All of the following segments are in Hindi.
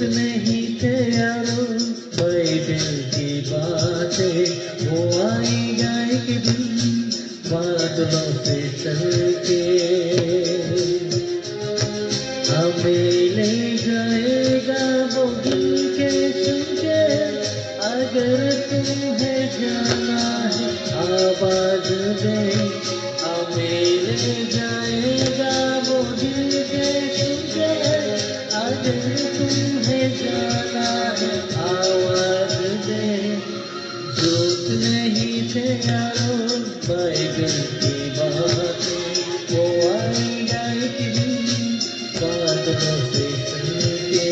नहीं थे यारो भाई दिल की बातें, वो आएगा एक दिन बादलों से चल के, हमें ले जाएगा वो दिल के सुन के। अगर तुम्हें जाना है आवाज दे, हमें ले जाएगा वो दिल के सुन के। अगर तुम्हें जाना है आवाज दे, जोत नहीं थे यारो भाई दिल की बातें, वो आएगा एक दिन बादलों से चल के।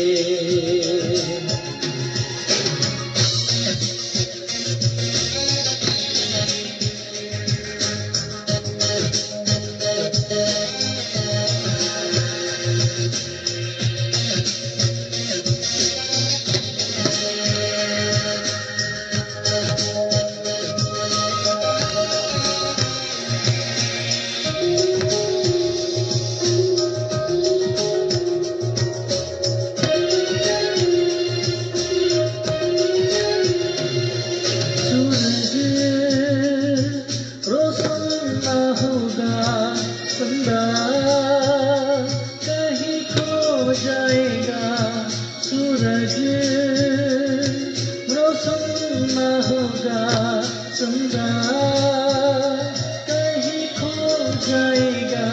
कहीं खो जाएगा सूरज, रोशन न होगा चंदा, कहीं खो जाएगा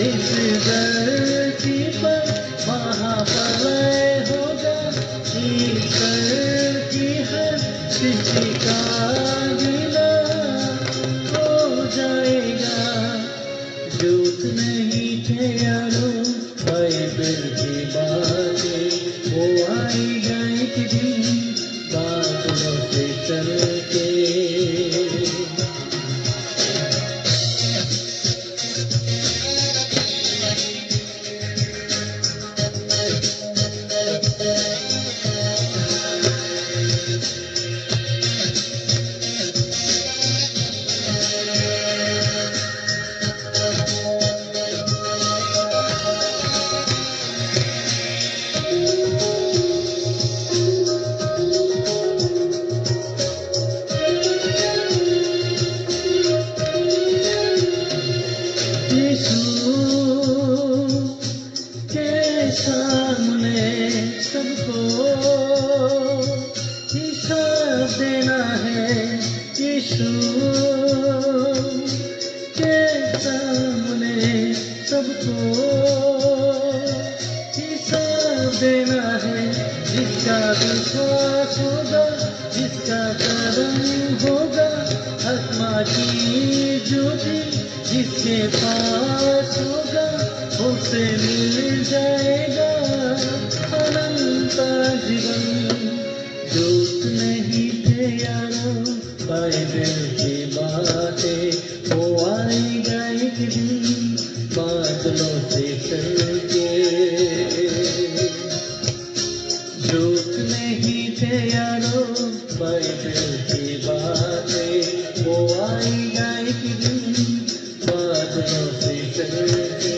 इस धरती पर महाप्रलय होगा। ईश्वर की हर सृष्टि का गिला हो जाएगा। जोत नहीं थे यारो भाई दिल की बातें, वो आएगा एक दिन बादलों से चल के। सामने सबको हिसाब देना है, यीशु के सामने सबको हिसाब देना है। जिसका विश्वास होगा, जिसका कर्म होगा, आत्मा की ज्योति जिसके पास होगा, उसे मिल जाएगा अनंत जीवन। जोत नहीं थे यारो भाई दिल की बातें, वो आएगा एक दिन बादलों से चल के। जोत नहीं थे यारो भाई दिल की बातें, वो आएगा एक दिन बादलों से चल के।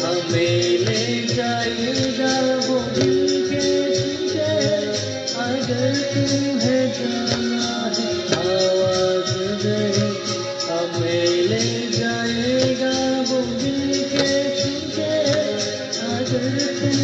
हमें ले जाएगा वो दिल के सुन के। अगर तुम्हें जाना है आवाज दे, हमें ले जाएगा वो दिल के सुन के। अगर तुम